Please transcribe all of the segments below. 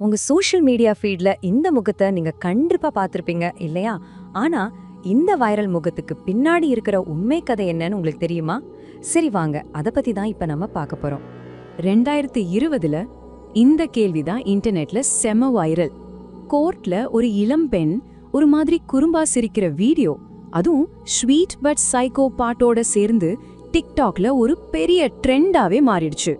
உங்க social media ஃபீட்ல இந்த முகத்தை நீங்க கண்டிப்பா பார்த்திருப்பீங்க இல்லையா? ஆனா இந்த வைரல் முகத்துக்கு பின்னாடி இருக்கிற உண்மை கதை என்னன்னு உங்களுக்கு தெரியுமா? சரி வாங்க, அத பத்தி தான் இப்ப நம்ம பார்க்க போறோம். 2020ல இந்த கேள்விதான் இன்டர்நெட்ல செம வைரல். கோர்ட்ல ஒரு இளம் பெண் ஒரு மாதிரி குறும்பா சிரிக்கிற வீடியோ, அதுவும் ஸ்வீட் பட் சைக்கோ பாட்டோட சேர்ந்து டிக்டாக்ல ஒரு பெரிய ட்ரெண்டாவே மாறிடுச்சு.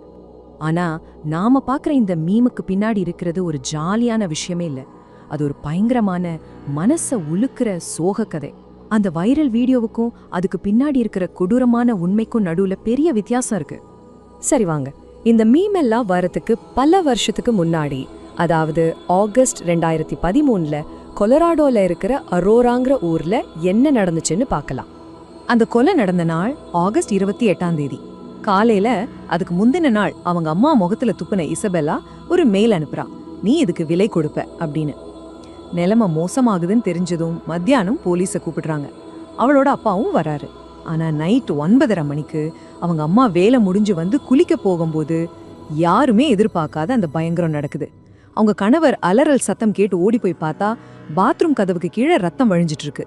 ஆனா நாம பாக்குற இந்த மீமுக்கு பின்னாடி இருக்கிறது ஒரு ஜாலியான விஷயமே இல்ல. அது ஒரு பயங்கரமான மனச உலுக்குற சோக கதை. அந்த வைரல் வீடியோவுக்கும் அதுக்கு பின்னாடி இருக்கிற கொடூரமான உண்மைக்கும் நடுவுல பெரிய வித்தியாசம் இருக்கு. சரி வாங்க, இந்த மீம் எல்லாம் வரதுக்கு பல வருஷத்துக்கு முன்னாடி, அதாவது ஆகஸ்ட் 2013ல கொலராடோல இருக்கிற அரோராங்கிற ஊர்ல என்ன நடந்துச்சுன்னு பார்க்கலாம். அந்த கொலை நடந்த நாள் ஆகஸ்ட் 28ஆம் தேதி காலையில. அதுக்கு முந்தின நாள் அவங்க அம்மா முகத்துல துப்புன இசபெல்லா ஒரு மெயில் அனுப்புறா, நீ இதுக்கு விலை கொடுப்ப அப்படின்னு. நிலைமை மோசமாகுதுன்னு தெரிஞ்சதும் மத்தியானம் போலீஸை கூப்பிடுறாங்க. அவளோட அப்பாவும் வராரு. ஆனா நைட் 9:30 மணிக்கு அவங்க அம்மா வேலை முடிஞ்சு வந்து குளிக்க போகும்போது யாருமே எதிர்பார்க்காத அந்த பயங்கரம் நடக்குது. அவங்க கணவர் அலறல் சத்தம் கேட்டு ஓடி போய் பார்த்தா பாத்ரூம் கதவுக்கு கீழே ரத்தம் வழிஞ்சிட்டு இருக்கு.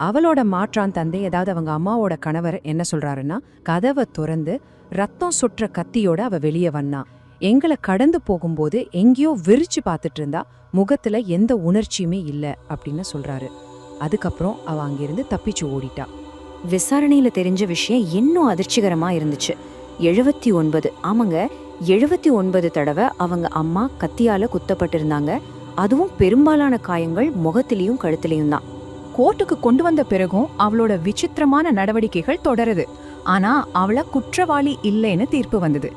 அவளோட மாற்றான் தந்தை, அதாவது அவங்க அம்மாவோட கணவர் என்ன சொல்றாருன்னா, கதவை திறந்து ரத்தம் சொற்ற கத்தியோட அவ வெளியே வந்தா. எங்களை கடந்து போகும்போது எங்கேயோ விரிச்சு பார்த்துட்டு இருந்தா, முகத்துல எந்த உணர்ச்சியுமே இல்ல அப்படின்னு சொல்றாரு. அதுக்கப்புறம் அவ அங்கிருந்து தப்பிச்சு ஓடிட்டா. விசாரணையில தெரிஞ்ச விஷயம் இன்னும் அதிர்ச்சிகரமா இருந்துச்சு. 79, ஆமாங்க, 79 தடவை அவங்க அம்மா கத்தியால குத்தப்பட்டிருந்தாங்க. அதுவும் பெரும்பாலான காயங்கள் முகத்திலையும் கழுத்திலையும் தான். கோர்ட்டுக்கு கொண்டு வந்த பிறகும் அவளோட விசித்திரமான நடவடிக்கைகள் தொடருது. ஆனா அவள குற்றவாளி இல்லைன்னு தீர்ப்பு வந்தது.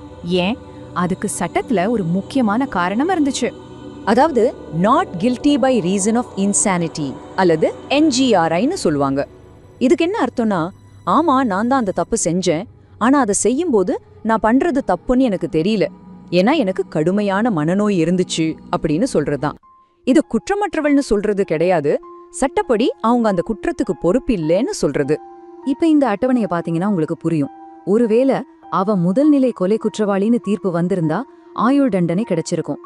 ஏன்? அதுக்கு சட்டத்துல ஒரு முக்கியமான காரணம் இருந்துச்சு. அதாவது not guilty by reason of insanity அல்லது NGRIன்னு சொல்லுவாங்க. இதுக்கு என்ன அர்த்தம்னா, ஆமா நான் தான் அந்த தப்பு செஞ்சேன், ஆனா அதை செய்யும்போது நான் பண்றது தப்புன்னு எனக்கு தெரியல, ஏன்னா எனக்கு கடுமையான மனநோய் இருந்துச்சு அப்படின்னு சொல்றதுதான். இது குற்றமற்றவள்னு சொல்றது கிடையாது, சட்டப்படி அவங்க அந்த குற்றத்துக்கு பொறுப்பு இல்லைன்னு சொல்றது. இப்ப இந்த அட்டவணையை பாத்தீங்கன்னா உங்களுக்கு புரியும். ஒருவேளை அவ முதல்நிலை கொலை குற்றவாளின்னு தீர்ப்பு வந்திருந்தா ஆயுள் தண்டனை கிடைச்சிருக்கும்.